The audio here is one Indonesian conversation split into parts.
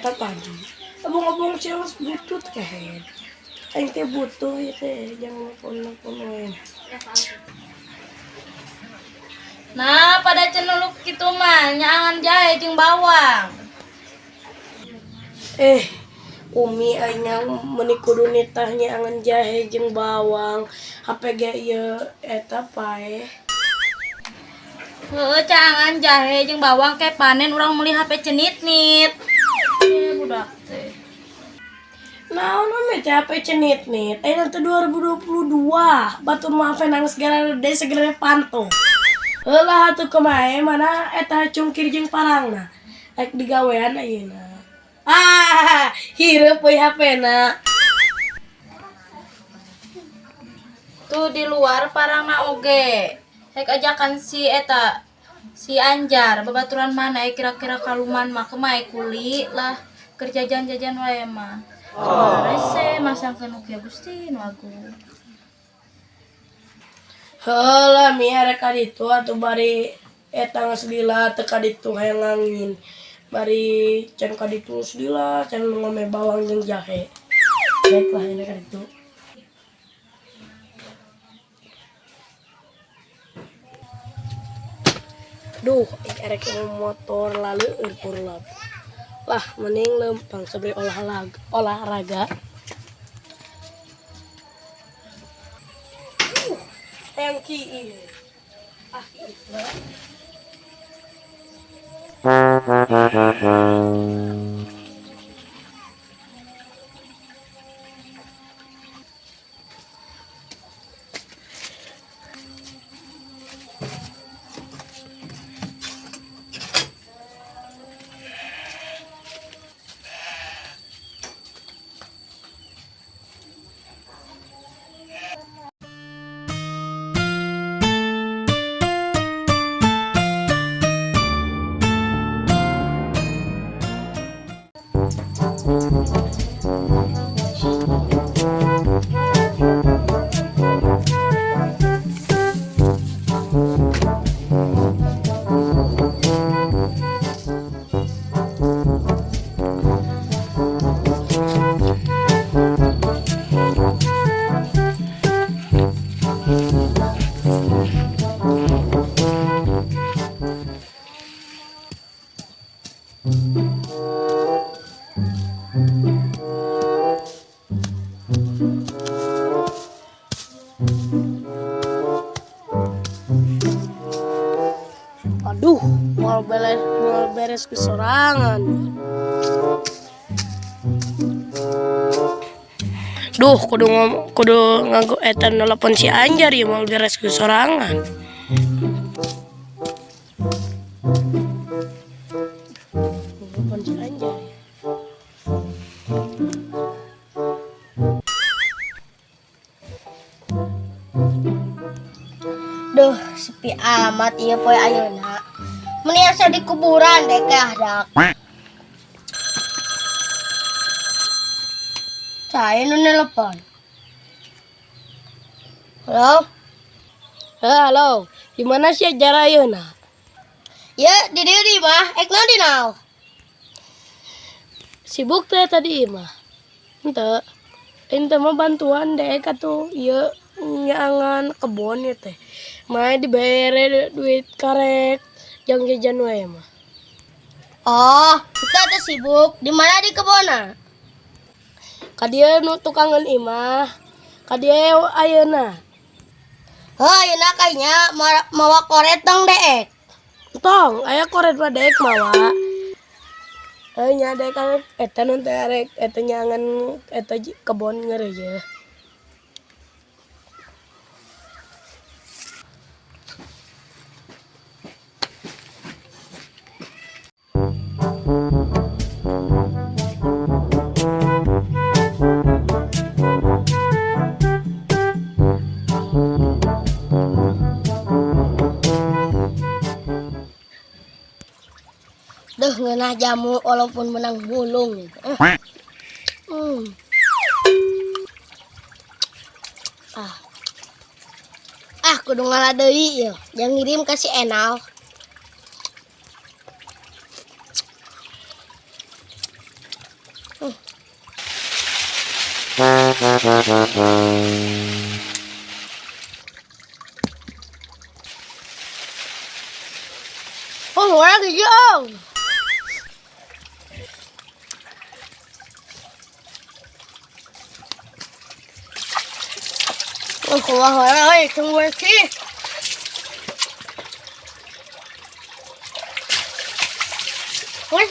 eta tadi. Abang-abang Charles butut kayak. Aing teh butuh ya teh jangan pun we. Nah, pada cenuluk kitu mah nyaangan jahe jeung bawang. Umi aing meuni kudu nitah nyaangan jahe jeung bawang. HPG ieu eta pae. Heueuh caangan jahe jeung bawang ke panen urang meuli HP cenit-nit. Budak teh. Naon ame teh HP cenit-nit. Ayeuna teh 2022. Batur mah HP nangis segala panto. Heula atuh kumaha mana eta cungkir jeung parangna. Rek digawean ayeuna. Hireup we HP-na. Tuh di luar parangna oge. Rek ajakan si Anjar babaturan mana kira-kira kaluman mah kemae kuli lah kerja jajan wae mah. Rese masangkeun ukieu Gusti nu agung. Heula mi arek ka ditu atuh bari eta geus lila teu ka ditu hayang angin. Bari can ka ditu geus lila can ngome bawang jeung jahe. Baiklah ini ka ditu. Duh, arek motor lalu urpur lab. Lah mending lempang sabari olahraga. Yang kieu. Itu. Aduh, mau beres kesorangan. Duh, kudu nganggo eta nelpon si Anjar ya mau beres kesorangan. Nelpon si Anjar. Duh, sepi amat ieu poe ayeuna. Mending asa di kuburan deh dak. Cai nu nelpon. Halo? Halo, gimana sih Anjar ayeuna? Ya, di dieu di mah, naon di naon? Sibuk teh tadi mah. Ente mah bantuan deh atuh ieu nyaangan kebon ya teh. Mae dibere duit karek jang jajan wae mah. Oh, kita teh sibuk. Di mana di kebona? Ka dieu nu tukangan imah. Ka dieu ayeuna. Heuh, ayeuna kayaknya mawa koret tong deek. Tong, aya koret mah daek mawa. Nya daek karek eta nu teh arek eta nyaangan eta kebon ngeureujeuh. Duh, ngeunah jamu walaupun menang bulung gitu. Kudu ngalah deui ieu. Yang ngirim ka si Enal. Oh, wala gyud. Oh, wala ay tunggu sih. What?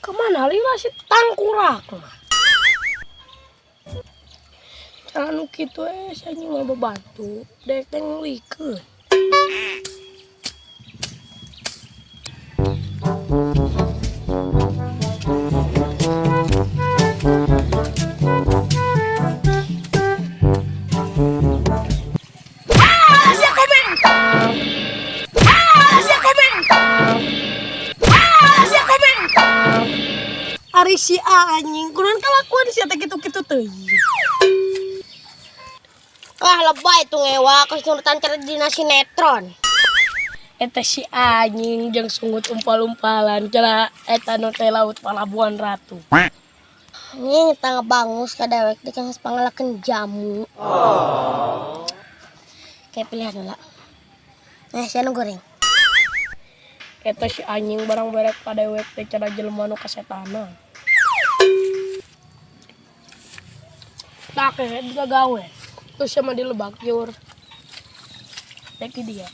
Kemana lila si tangkurak mah? Jangan gitu saya nyimak bebantu, dek teng likeun. Ari si anjing, kunaon kalakuan si teh kitu-kitu teuing. Ah, lebay tuh ngewa kesurutan cerita di sinetron. Eta si anjing jeung sungut umpal-umpalan kala eta nu teh laut Palabuhan Ratu. Ini tangga bangus ka dewek di kang pangalakeun jamu. Kayak pilihan lah. Siapa goreng? Eta si anjing barang berek padewek teh cara jelema nu kasetanan. Tak kayak juga gawe. Terus sama di lebak jur. Teki dia.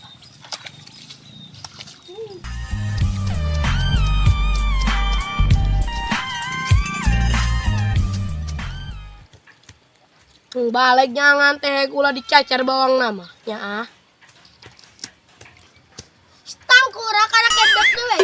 Balik jangan teh gula dicacar bawang nama. Ya ah. Tangkura kana kedek dewek.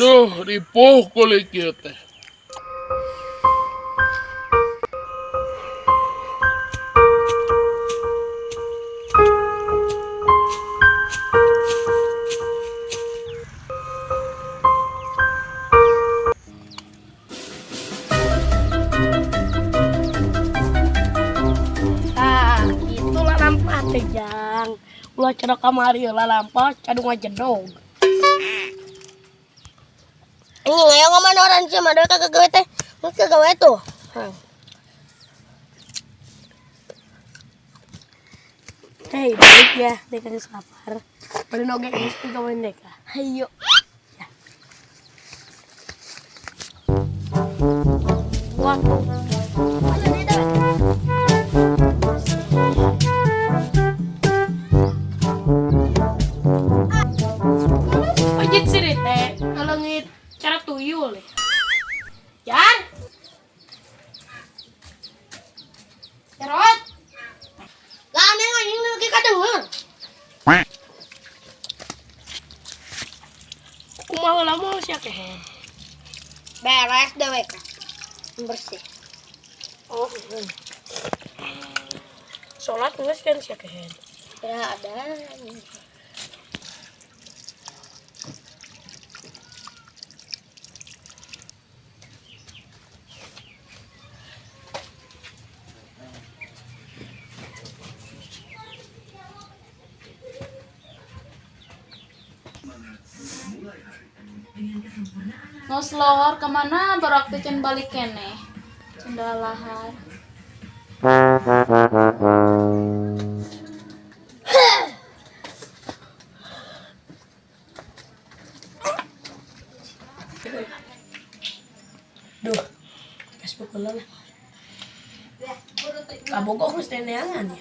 Duh, ripuh kulit kieu teh. Itulah lampa teh jang. Ulah cerok kamari lah lampa cadung jedog. Ini ngayo ngaman orang sih mah kagak gawe teh. Mun gawe tuh. Hei, balik ya, dek geus lapar. Bari noge geus gawean dek. Ayo. Waduh. Pajit sih deh, kalau ngit cara tuyul ya. Jan. Cerot. Lah neng anjing lagi kadenger. Kumaha lama sia kehen. Beres dewek. Bersih. Oh. Salat geus kan sia kehen. Ya ada. Ngos lohor kemana barak teh can balik keneh. Cendalahar. Duh. Facebook ulang. Kabogok geus neangan ya.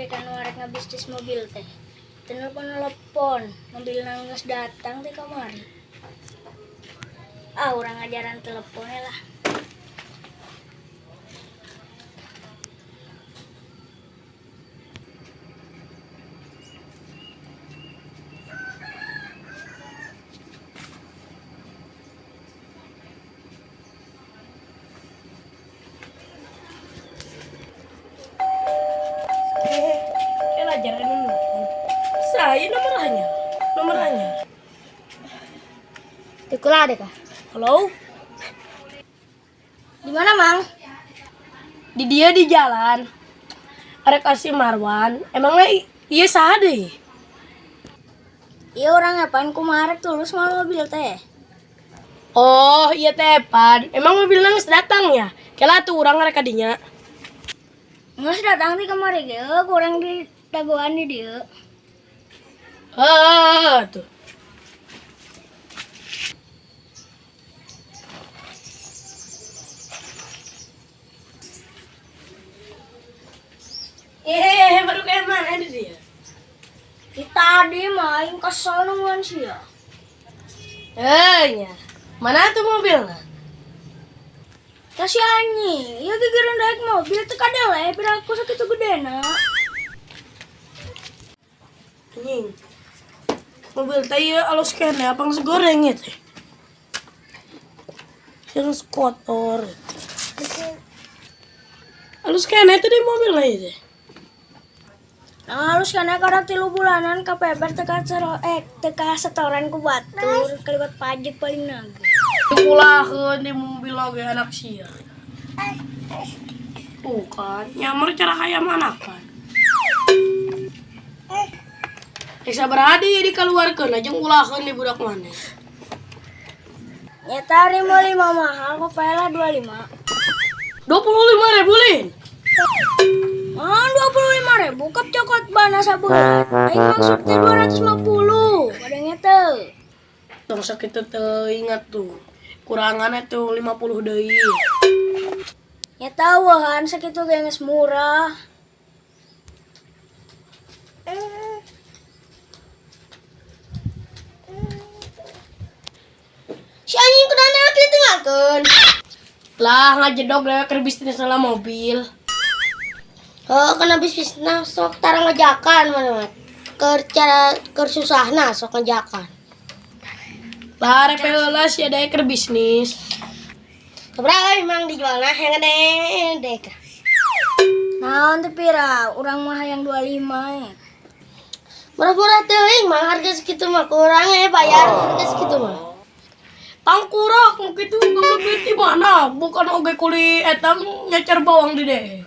kan warek ngabisnis mobil teh. Telepon mobil nangis datang teh kamari. Orang ngajaran teleponnya lah. Ajaran dulu. Saya nomor anyar. Dikulah deh kah? Halo? Di mana mang? Di dia di jalan. Arek kasih Marwan. Emangnya iya saha deh? Iya orang apaan kumarek tulus mal mobil teh. Oh, iya tepan. Emang mobil nangis datang ya? Kela tuh orang arek kadinya. Nggak datang di kamari ge, kurang di dagoan di dia. Tuh. Baru kayak mana dia? Tadi main kesel nungguan sih ya. Nya. Mana tuh mobilnya? Kasih anjing, ya gigiran naik mobil teh kadale, piraku sakitu gedena. Anjing. Mobil teh ieu alus kene apang segoreng ya teh. Harus kotor. Alus kene teh di mobil lah ieu teh. Nah, halus karena kada 3 bulanan kapeber teka setoran ku batur, kaliwat pajak paling naga. Dipulakeun di mobil lagi anak sia. Bukan, nyamar cara hayam anakan. Sabaraha deui dikeluarkeun aja ngulakeun di budak maneh. Nyata rimo 5 mahal, kok pela 25. 25.000 lin. 25.000 kap cokot bana sabulan. Aing maksudnya 250. Kadangnya teu. Tong sakitu teu ingat tuh. Kurangannya tuh 50 deui. Nyata wahan sakitu ge geus murah. Si anjing kedana ditinggalkeun. Lah ngajedog dewek keur bisnis salah mobil. Oh, kan habis bisnis sok tara ngajakan mana keur susahna sok ngajakan. Lah repe heula sia daek keur bisnis. Keberapa emang dijualna yang gede. Naon teh pira? Urang mah yang 25 ya. Murah-murah teuing mah harga segitu mah kurang bayar harga segitu mah. Tangkurak nu kitu goblok duit di mana? Bukan oge kuli eta nyacer bawang di deh.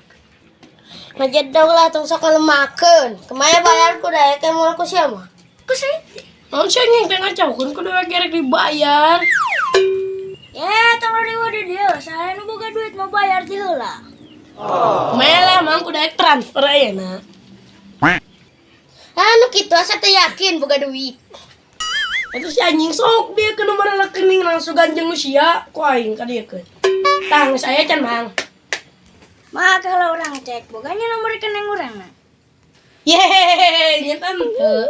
Ngajedog lah tong sok ngelemakeun. Kemaya bayar ku daek moal ku sia mah. Ku saeuti. Naon sia nyeng teh ngacaukeun kudu gerek dibayar. Tong riwa di dieu, saya nu boga duit mau bayar ti heula. Melah mang kudu daek transfer ayeuna. Anu kitu asa teh yakin boga duit. Eta si anjing sok dia ke nomor rekening langsung ganjeng sia ku aing ka dieu keun. Tang saya can mang. Mah kalau orang cek boganya nomor rekening urang na. Yeay, nyata teu.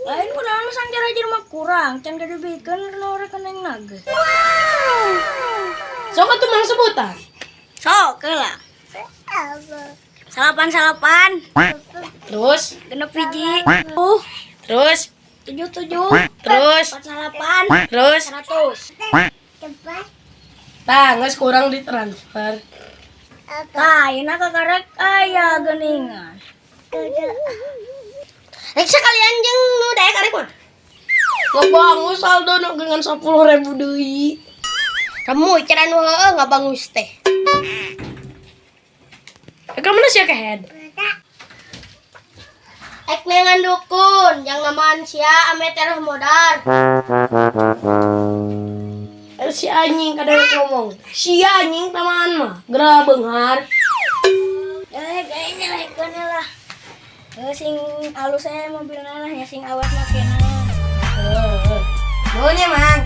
Lain kunaon mah sangjar aja mah kurang, can gede bikeun nomor rekening naga. Sok atuh mang sebutan. Sok lah. Salapan. Terus, Genep hiji. terus, 77. terus, 48. terus. 100. Tah, geus kurang ditransfer. Tah, ayeuna kakarek aya geuningan. Rek sekalian jeung nu daek arek mah. Ngebangus saldo nu dengan 10.000 deui. Kamu cara nu heueuh ngabangus teh. Eka mana sia kehead? Ek nengan dukun, yang namaan sia ame tereh modal. Si anjing kadang ngomong. Si anjing tamaan mah, gerah beunghar. Kayaknya lah. Sing alus mobilna lah ya sing awas makena. Nuhun ya, Mang.